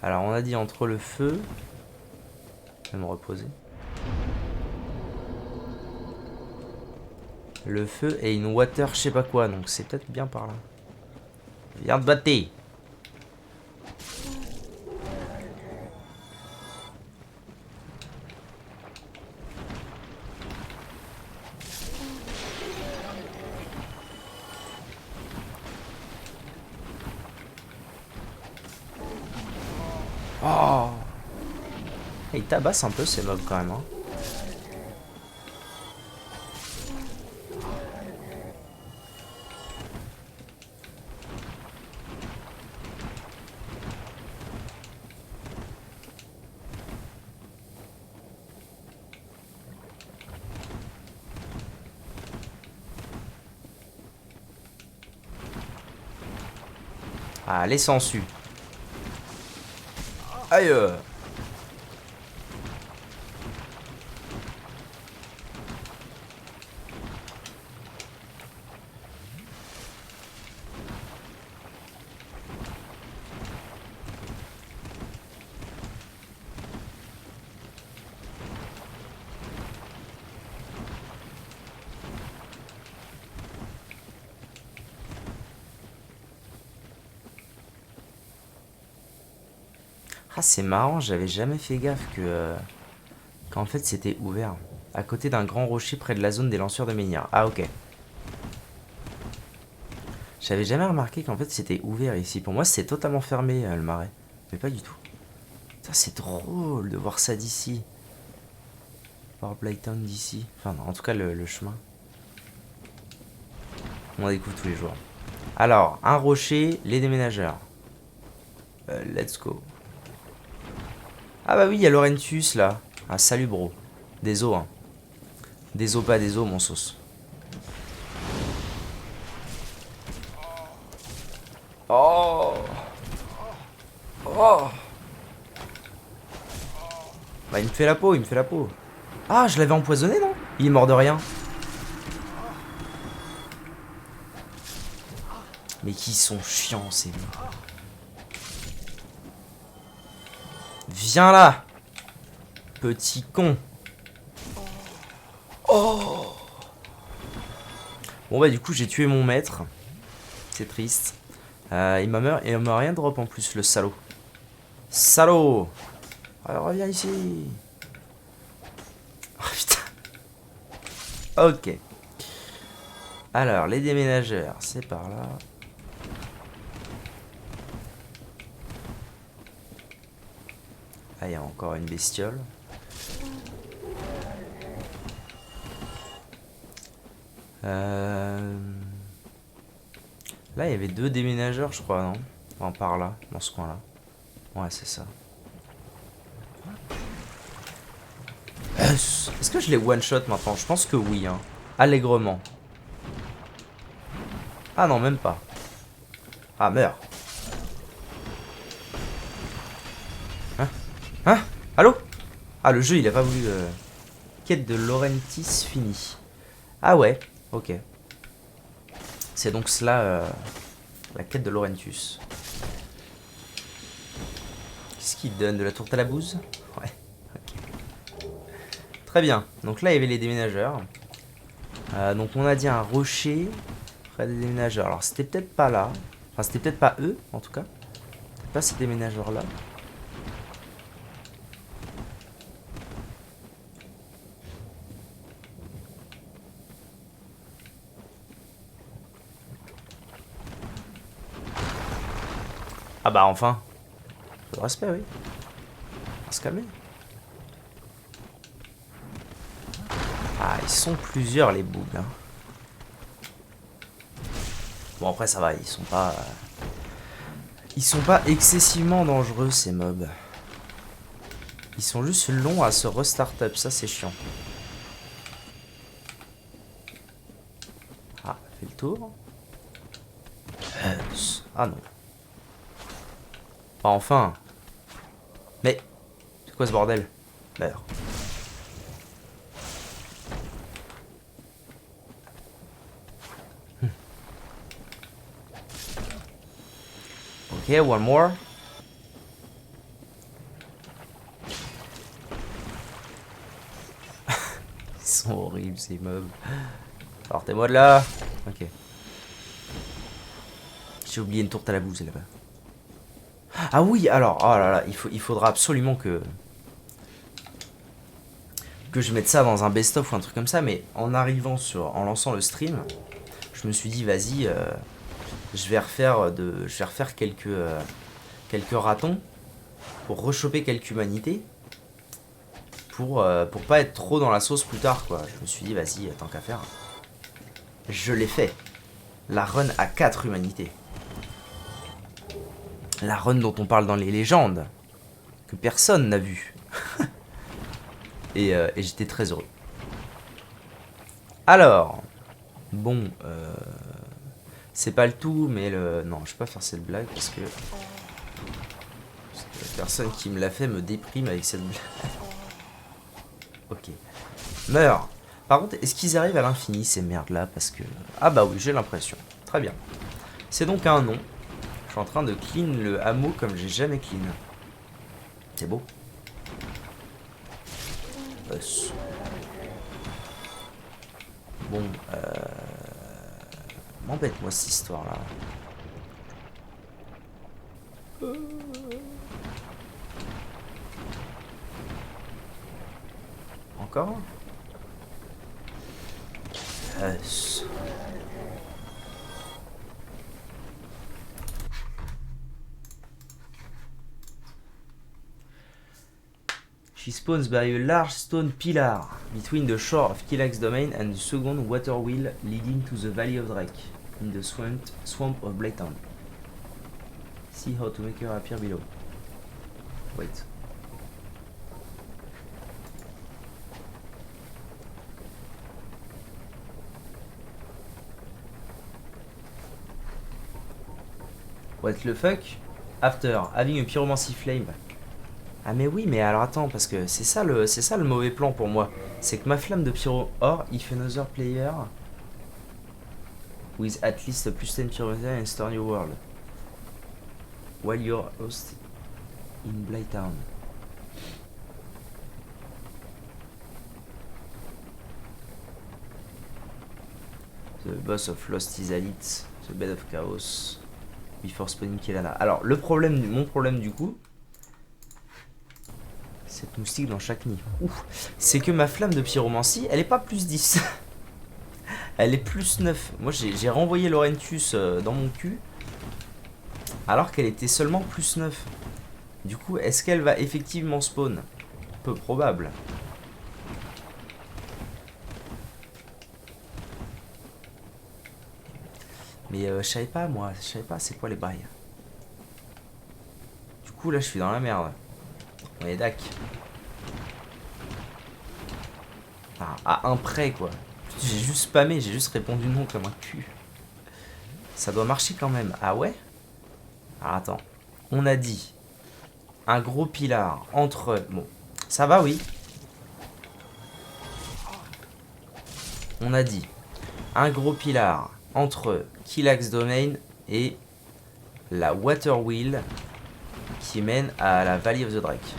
Alors on a dit entre le feu. Je vais me reposer. Le feu et une water je sais pas quoi, donc c'est peut-être bien par là. Viens te battre. Oh, il tabasse un peu ces mobs quand même. Hein. Allez, sensu. Aïe. Ah, c'est marrant, j'avais jamais fait gaffe qu'en fait c'était ouvert. À côté d'un grand rocher près de la zone des lanceurs de menhirs. Ah, ok. J'avais jamais remarqué qu'en fait c'était ouvert ici. Pour moi, c'est totalement fermé le marais. Mais pas du tout. Putain, c'est drôle de voir ça d'ici. Voir Blighttown d'ici. Enfin, non, en tout cas, le chemin. On en découvre tous les jours. Alors, un rocher, les déménageurs. Let's go. Ah bah oui, il y a Laurentus là. Ah salut bro. Des os hein. Des os pas des os mon sauce. Oh. Oh. Bah il me fait la peau, il me fait la peau. Ah je l'avais empoisonné non? Il est mort de rien. Mais qui sont chiants ces mecs. Viens là. Petit con. Oh. Bon bah du coup j'ai tué mon maître. C'est triste. Il m'a rien drop en plus le salaud. Salaud. Alors reviens ici. Oh putain. Ok. Alors les déménageurs c'est par là. Ah il y a encore une bestiole. Là, il y avait 2 déménageurs, je crois, non? Enfin, par là, dans ce coin-là. Ouais, c'est ça. Est-ce que je les one-shot maintenant? Je pense que oui, hein. Allègrement. Ah non, même pas. Ah, meurs. Hein? Hein? Allô? Ah, le jeu, il a pas voulu... Quête de Laurentis finie. Ah ouais, ok. C'est donc cela, la quête de Laurentus. Qu'est-ce qu'il donne? De la tourte à la bouse? Ouais, ok. Très bien, donc là il y avait les déménageurs. Donc on a dit un rocher près des déménageurs. Alors c'était peut-être pas là. Enfin c'était peut-être pas eux, en tout cas. Peut-être pas ces déménageurs là. Ah bah enfin. Le respect, oui. On va se calmer. Ah, ils sont plusieurs les bougs. Hein. Bon après ça va, ils sont pas... Ils sont pas excessivement dangereux ces mobs. Ils sont juste longs à se restart up, ça c'est chiant. Ah, fait le tour. Ah non. Ah, enfin. Mais, c'est quoi ce bordel? Meurs. Ok, one more. Ils sont horribles ces mobs. Partez-moi de là. Ok. J'ai oublié une tourte à la bouse là-bas. Ah oui, alors, oh là là, il faudra absolument que je mette ça dans un best-of ou un truc comme ça, mais en lançant le stream, je me suis dit, vas-y, je vais refaire quelques ratons pour rechoper quelques humanités pour pas être trop dans la sauce plus tard, quoi. Je me suis dit, vas-y, tant qu'à faire. Je l'ai fait. La run à 4 humanités. La run dont on parle dans les légendes, que personne n'a vu. et j'étais très heureux. Alors, bon, c'est pas le tout, mais non, je vais pas faire cette blague parce que la personne qui me l'a fait me déprime avec cette blague. Ok. Meurs. Par contre, est-ce qu'ils arrivent à l'infini ces merdes là? Parce que... Ah bah oui, j'ai l'impression. Très bien. C'est donc un nom. Je suis en train de clean le hameau comme j'ai jamais clean. C'est beau. Bon, m'embête-moi cette histoire-là. Encore? She spawns by a large stone pillar between the shore of Kilax domain and the second water wheel leading to the Valley of Drake in the swamp of Blaytown. See how to make her appear below. Wait. What the fuck? After having a pyromancy flame. Ah mais oui, mais alors attends, parce que c'est ça le mauvais plan pour moi. C'est que ma flamme de pyro... Or, if another player with at least a plus 10 pyromancy and store your world. While you're host in Blighttown. The boss of Lost Isalites, the bed of chaos, before spawning Kelana. Alors, mon problème du coup, cette moustique dans chaque nid, c'est que ma flamme de pyromancie, elle est pas plus 10. Elle est plus 9. Moi, j'ai renvoyé Laurentus dans mon cul, alors qu'elle était seulement plus 9. Du coup, est-ce qu'elle va effectivement spawn? Peu probable. Mais je savais pas moi, je savais pas c'est quoi les bails. Du coup là je suis dans la merde. On est dac. Enfin, à un près quoi. J'ai juste spammé, j'ai juste répondu non comme un cul. Ça doit marcher quand même. Ah ouais? Alors attends. On a dit un gros pilar entre... Bon, ça va oui. On a dit un gros pilar entre Kilax Domain et la Water Wheel qui mène à la Valley of the Drake.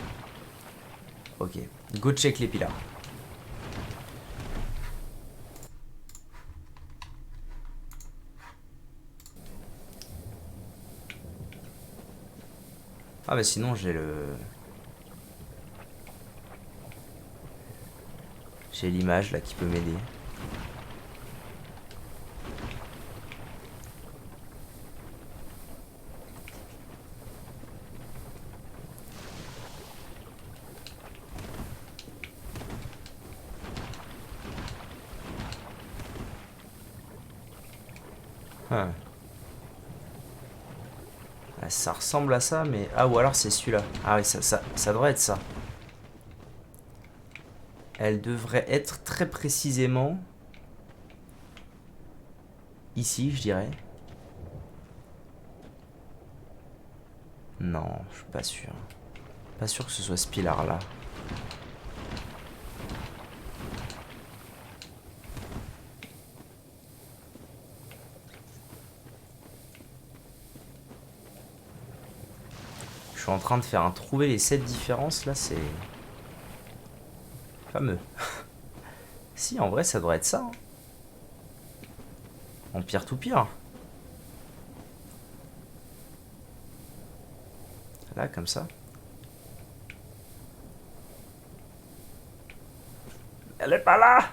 Ok, go check les pilars. Ah bah sinon j'ai l'image là qui peut m'aider. Ah, ça ressemble à ça, mais... Ah, ou alors c'est celui-là. Ah oui, ça devrait être ça. Elle devrait être très précisément... Ici, je dirais. Non, je suis pas sûr. Pas sûr que ce soit ce pilar-là. Je suis en train de faire un trouver les 7 différences là, c'est fameux. Si, en vrai, ça devrait être ça. Hein. En pire tout pire. Là, comme ça. Elle est pas là.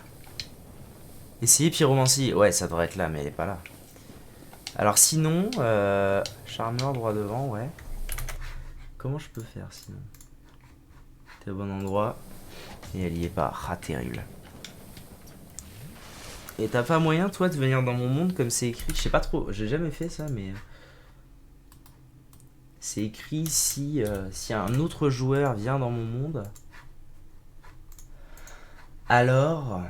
Essayez pyromancie. Ouais, ça devrait être là, mais elle est pas là. Alors sinon, charmeur droit devant, ouais. Comment je peux faire sinon? T'es au bon endroit. Et elle y est pas. Ah, terrible. Et t'as pas moyen, toi, de venir dans mon monde comme c'est écrit? Je sais pas trop, j'ai jamais fait ça, mais... C'est écrit si un autre joueur vient dans mon monde. Alors...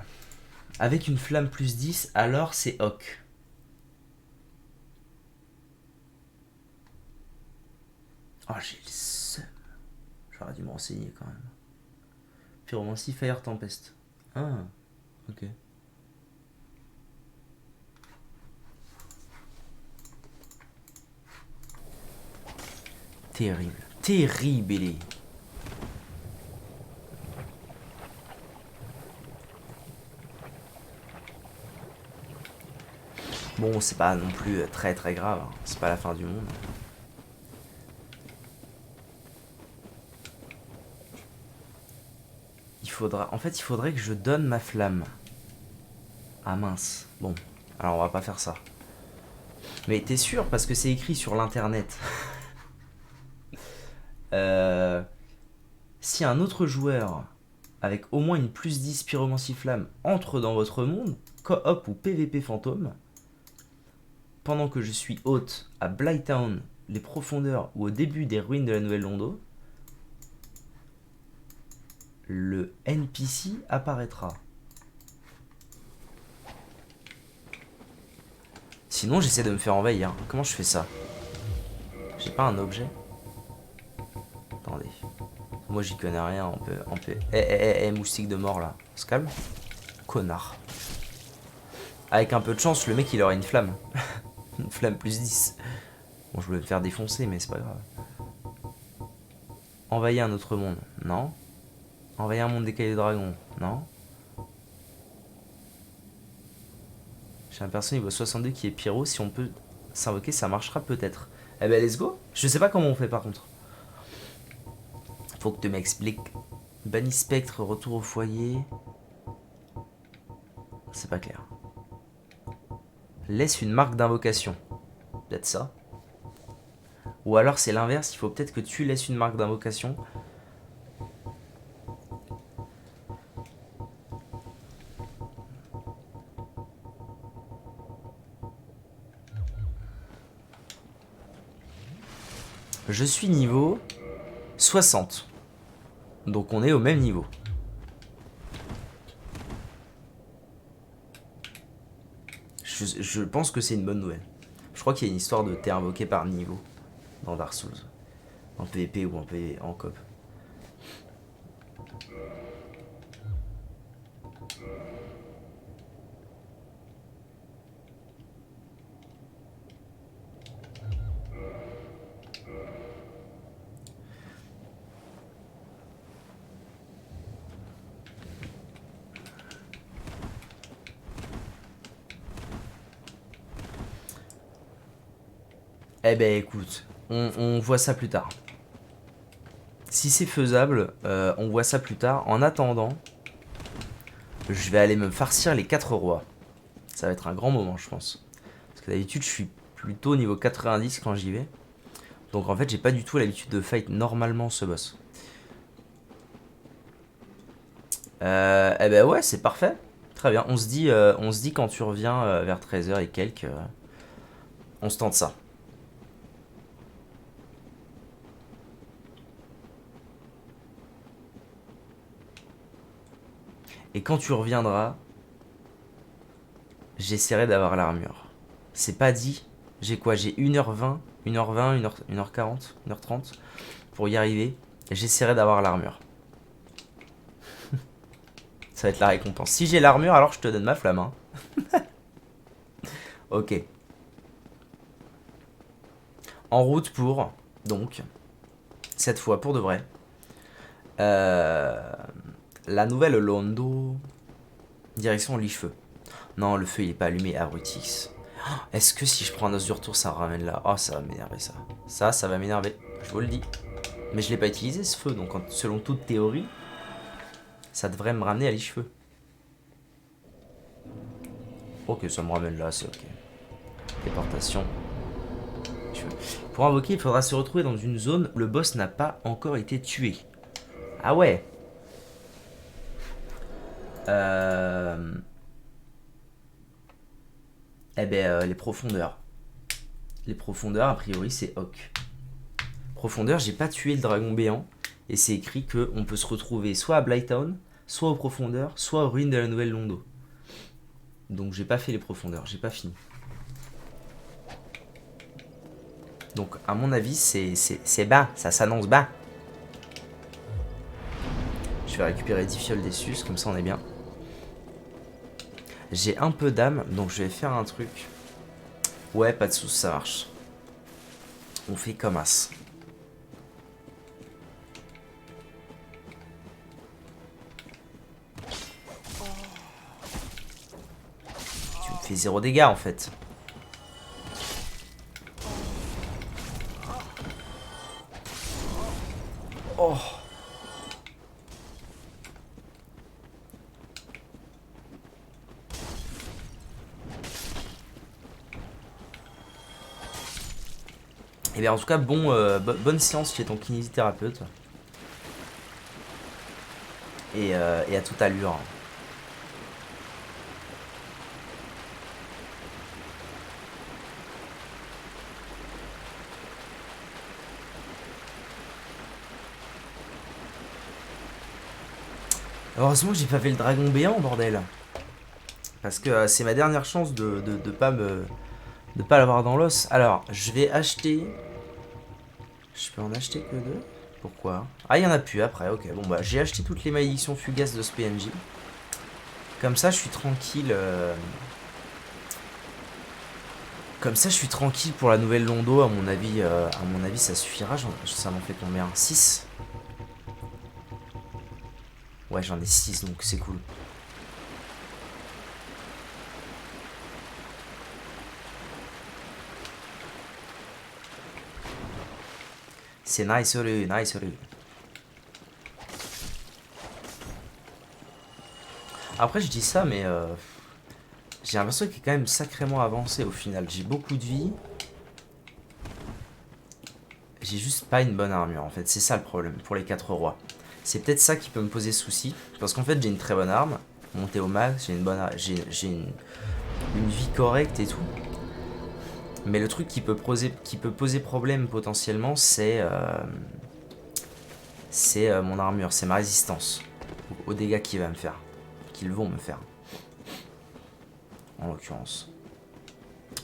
Avec une flamme plus 10, alors c'est Hawk. Oh, j'ai le seum. J'aurais dû me renseigner quand même. Pyromancie Fire Tempest. Ah, ok. Terrible. Terrible. Bon, c'est pas non plus très très grave. Hein. C'est pas la fin du monde. En fait, il faudrait que je donne ma flamme. Ah mince. Bon, alors on va pas faire ça. Mais t'es sûr? Parce que c'est écrit sur l'internet. Si un autre joueur avec au moins une plus 10 pyromancie flamme entre dans votre monde, coop ou PVP fantôme, pendant que je suis hôte à Blighttown, les profondeurs ou au début des ruines de la Nouvelle-Londo, le NPC apparaîtra. Sinon, j'essaie de me faire envahir. Comment je fais ça? J'ai pas un objet. Attendez. Moi j'y connais rien, on peut... moustique de mort là. On se calme. Connard. Avec un peu de chance, le mec il aura une flamme. Une flamme plus 10. Bon, je voulais me faire défoncer, mais c'est pas grave. Envahir un autre monde, non. Envahir un monde des cahiers de dragon, non. J'ai un personnage niveau 62 qui est pyro, si on peut s'invoquer, ça marchera peut-être. Eh ben, let's go. Je sais pas comment on fait par contre. Faut que tu m'expliques. Banni spectre, retour au foyer. C'est pas clair. Laisse une marque d'invocation. Peut-être ça. Ou alors c'est l'inverse, il faut peut-être que tu laisses une marque d'invocation. Je suis niveau 60. Donc on est au même niveau. Je pense que c'est une bonne nouvelle. Je crois qu'il y a une histoire de t'es invoqué par niveau dans Dark Souls. En PvP ou en coop. Eh ben écoute, on voit ça plus tard. Si c'est faisable, on voit ça plus tard. En attendant, je vais aller me farcir les 4 rois. Ça va être un grand moment, je pense. Parce que d'habitude, je suis plutôt niveau 90 quand j'y vais. Donc en fait, j'ai pas du tout l'habitude de fight normalement ce boss. Eh ben ouais, c'est parfait. Très bien, on se dit quand tu reviens vers 13h et quelques, on se tente ça. Et quand tu reviendras, j'essaierai d'avoir l'armure. C'est pas dit. J'ai quoi? J'ai 1h20, 1h20, 1h40, 1h30 pour y arriver. J'essaierai d'avoir l'armure. Ça va être la récompense. Si j'ai l'armure, alors je te donne ma flamme. Hein. Ok. En route pour, donc, cette fois pour de vrai, la nouvelle Londo. Direction Lich-Feu. Non, le feu il est pas allumé, Abrutix. Est-ce que si je prends un os du retour, ça ramène là? Oh, ça va m'énerver ça. Ça va m'énerver, je vous le dis. Mais je l'ai pas utilisé ce feu, donc selon toute théorie, ça devrait me ramener à Lich-Feu. Ok, ça me ramène là, c'est ok. Déportation. Pour invoquer, il faudra se retrouver dans une zone où le boss n'a pas encore été tué. Ah ouais. Eh ben, les profondeurs. Les profondeurs, a priori, c'est Oak. Profondeur, j'ai pas tué le dragon béant. Et c'est écrit qu'on peut se retrouver soit à Blighttown, soit aux profondeurs, soit aux ruines de la nouvelle Londo. Donc j'ai pas fait les profondeurs, j'ai pas fini. Donc à mon avis, c'est bas, ça s'annonce bas. Je vais récupérer 10 fioles des sus, comme ça on est bien. J'ai un peu d'âme, donc je vais faire un truc. Ouais, pas de soucis, ça marche. On fait comme as. Tu me fais 0 dégâts en fait. Oh. Et bien en tout cas, bonne séance chez ton kinésithérapeute. Et à toute allure. Heureusement que j'ai pas fait le dragon béant, bordel. Parce que c'est ma dernière chance de pas l'avoir dans l'os. Alors, je vais acheter Je peux en acheter que 2. Pourquoi? Ah, il y en a plus après, ok. Bon, bah, j'ai acheté toutes les malédictions fugaces de ce PNJ. Comme ça, je suis tranquille. Comme ça, je suis tranquille pour la nouvelle Londo. À mon avis, ça suffira. Ça m'en fait combien? 6. Ouais, j'en ai 6, donc c'est cool. C'est nice, nice. Après, je dis ça, mais j'ai l'impression qu'il est quand même sacrément avancé au final. J'ai beaucoup de vie. J'ai juste pas une bonne armure, en fait. C'est ça le problème pour les 4 rois. C'est peut-être ça qui peut me poser souci. Parce qu'en fait, j'ai une très bonne arme. Montée au max, j'ai une bonne j'ai une vie correcte et tout. Mais le truc qui peut poser problème potentiellement, c'est mon armure, c'est ma résistance aux dégâts qu'ils vont me faire. En l'occurrence.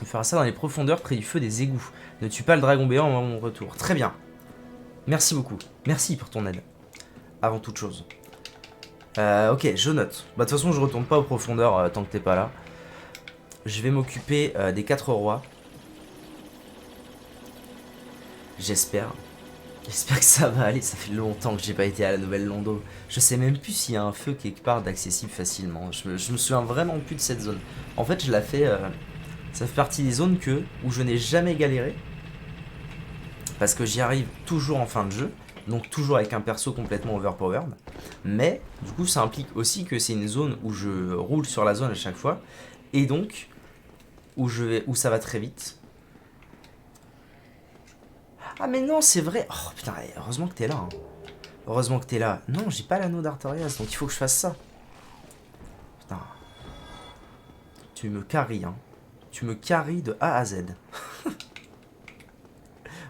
On fera ça dans les profondeurs près du feu des égouts. Ne tue pas le dragon béant avant mon retour. Très bien. Merci beaucoup. Merci pour ton aide. Avant toute chose. Ok, je note. Bah, de toute façon, je retourne pas aux profondeurs tant que t'es pas là. Je vais m'occuper des 4 rois. J'espère. J'espère que ça va aller. Ça fait longtemps que j'ai pas été à la nouvelle Londo. Je sais même plus s'il y a un feu quelque part d'accessible facilement. Je me souviens vraiment plus de cette zone. En fait, je la fais... ça fait partie des zones où je n'ai jamais galéré. Parce que j'y arrive toujours en fin de jeu. Donc toujours avec un perso complètement overpowered. Mais du coup ça implique aussi que c'est une zone où je roule sur la zone à chaque fois. Et donc où ça va très vite. Ah mais non c'est vrai. Oh putain heureusement que t'es là. Hein. Heureusement que t'es là. Non j'ai pas l'anneau d'Artorias donc il faut que je fasse ça. Putain. Tu me carries hein. Tu me carries de A à Z.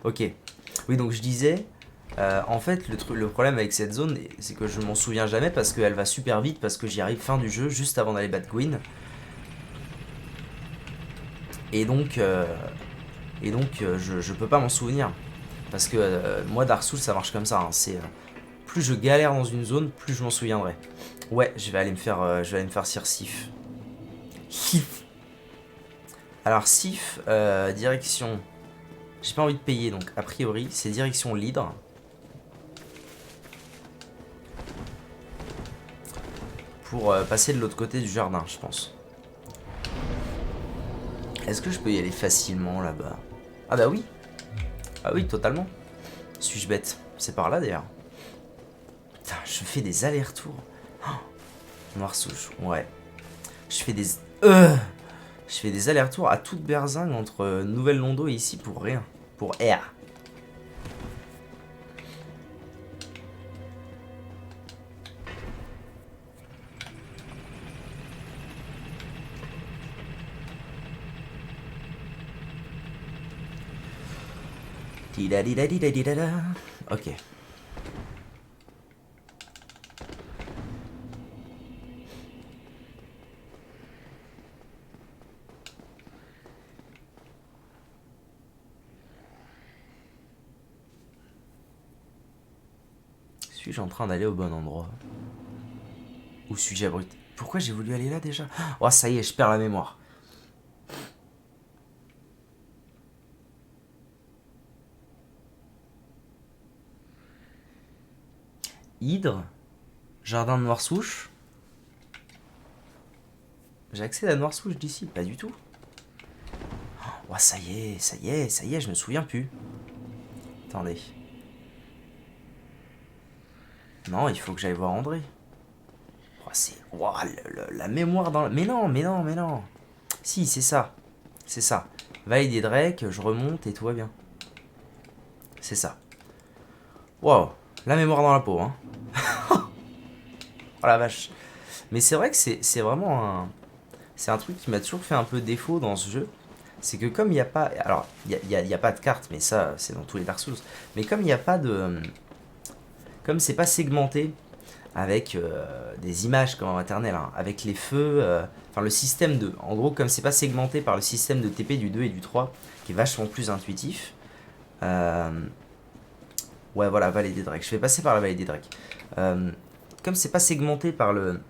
Ok. Oui donc je disais... en fait, le problème avec cette zone, c'est que je m'en souviens jamais parce qu'elle va super vite, parce que j'y arrive fin du jeu, juste avant d'aller battre Gwyn. Et donc, je peux pas m'en souvenir. Parce que moi, Dark Souls, ça marche comme ça. Hein, c'est plus je galère dans une zone, plus je m'en souviendrai. Ouais, je vais aller me faire Sir Sif. Alors, Sif, direction... J'ai pas envie de payer, donc a priori, c'est direction l'Hydre. Pour passer de l'autre côté du jardin, je pense. Est-ce que je peux y aller facilement là-bas? Ah bah oui. Ah oui, totalement. Suis-je bête? C'est par là d'ailleurs. Putain, je fais des allers-retours. Oh, noir souche, ouais. Je fais des allers-retours à toute berzingue entre Nouvelle Londo et ici pour rien. Pour R. Ok. Suis-je en train d'aller au bon endroit? Où suis-je abruti? Pourquoi j'ai voulu aller là déjà? Oh ça y est, je perds la mémoire. Hydre, jardin de Noirsouche. J'ai accès à Noirsouche d'ici, pas du tout. Oh ça y est, je me souviens plus. Attendez. Non, il faut que j'aille voir André. Oh, c'est... Oh, la mémoire dans... Mais non. Si, c'est ça. C'est ça. Vallée des Drake, je remonte et tout va bien. C'est ça. Wow, la mémoire dans la peau, hein. Oh la vache. Mais c'est vrai que c'est vraiment un... C'est un truc qui m'a toujours fait un peu défaut dans ce jeu. C'est que comme il n'y a pas... Alors, il y a pas de carte, mais ça, c'est dans tous les Dark Souls. Mais comme il n'y a pas de... Comme c'est pas segmenté avec des images comme en maternelle, hein, avec les feux... Enfin, le système de... En gros, comme c'est pas segmenté par le système de TP du 2 et du 3, qui est vachement plus intuitif... Ouais, voilà, vallée des Drake. Je vais passer par la vallée des Drake. Comme c'est pas segmenté par le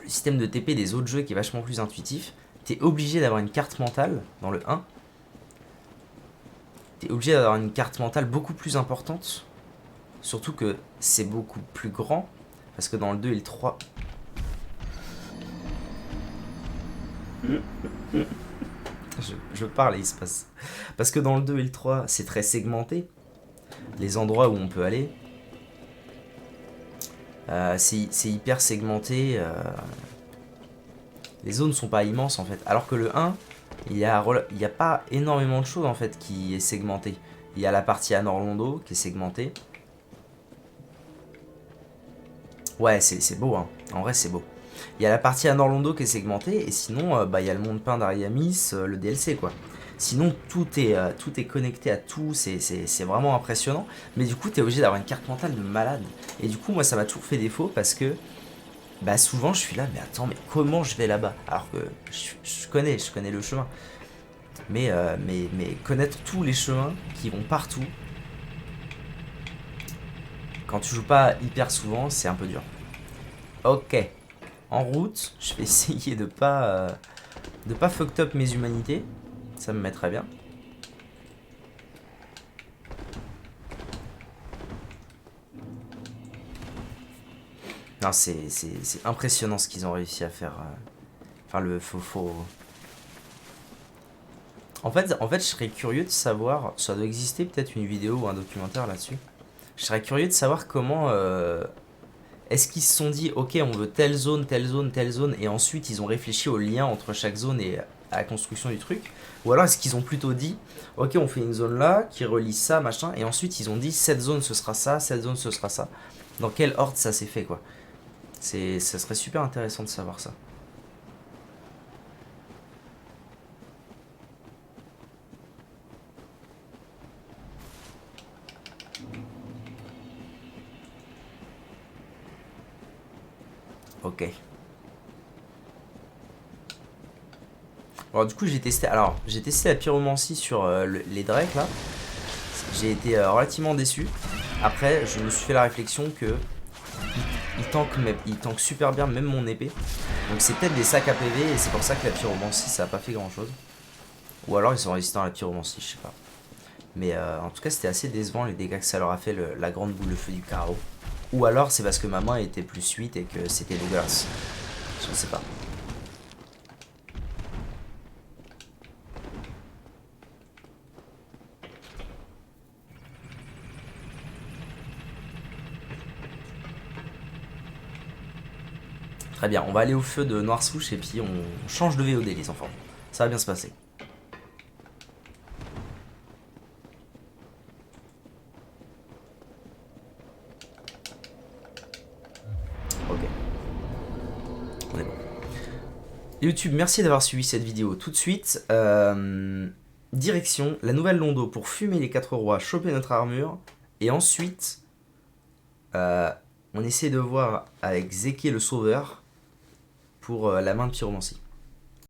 système de TP des autres jeux qui est vachement plus intuitif, t'es obligé d'avoir une carte mentale dans le 1. T'es obligé d'avoir une carte mentale beaucoup plus importante. Surtout que c'est beaucoup plus grand. Parce que dans le 2 et le 3... Je parle et il se passe. Parce que dans le 2 et le 3, c'est très segmenté. Les endroits où on peut aller. C'est hyper segmenté. Les zones sont pas immenses en fait. Alors que le 1, il y a pas énormément de choses en fait qui est segmenté. Il y a la partie à Norlondo qui est segmentée. Ouais, c'est beau, hein. En vrai, c'est beau. Il y a la partie à Norlondo qui est segmentée, et sinon, il y a le monde peint d'Ariamis, le DLC, quoi. Sinon, tout est connecté à tout, c'est vraiment impressionnant. Mais du coup, t'es obligé d'avoir une carte mentale de malade. Et du coup, moi, ça m'a toujours fait défaut, parce que, bah, souvent, je suis là, mais attends, mais comment je vais là-bas? Alors que je connais le chemin. Mais connaître tous les chemins qui vont partout, quand tu joues pas hyper souvent, c'est un peu dur. Ok, en route, je vais essayer de pas fucked up mes humanités. Ça me mettrait bien. Non, c'est impressionnant ce qu'ils ont réussi à faire. Enfin, le faux. En fait, je serais curieux de savoir, ça doit exister peut-être une vidéo ou un documentaire là-dessus. Je serais curieux de savoir comment... Est-ce qu'ils se sont dit, ok, on veut telle zone, telle zone, telle zone, et ensuite ils ont réfléchi au lien entre chaque zone et à la construction du truc? Ou alors est-ce qu'ils ont plutôt dit, ok, on fait une zone là, qui relie ça, machin, et ensuite ils ont dit, cette zone ce sera ça, cette zone ce sera ça. Dans quel ordre ça s'est fait, quoi? Ça serait super intéressant de savoir ça. Ok. Alors du coup j'ai testé la pyromancie sur les Drakes là. J'ai été relativement déçu. Après je me suis fait la réflexion que il tank super bien même mon épée. Donc c'est peut-être des sacs à PV et c'est pour ça que la pyromancie ça a pas fait grand chose. Ou alors ils sont résistants à la pyromancie, je sais pas. Mais en tout cas c'était assez décevant les dégâts que ça leur a fait la grande boule de feu du carreau. Ou alors c'est parce que ma main était plus 8 et que c'était dégueulasse. Je ne sais pas. Très bien, on va aller au feu de Noir Souche et puis on change de VOD les enfants. Ça va bien se passer. Ok. On est bon. YouTube, merci d'avoir suivi cette vidéo. Tout de suite, direction la nouvelle Londo pour fumer les 4 rois, choper notre armure. Et ensuite, on essaie de voir avec Zeke le sauveur pour la main de pyromancie.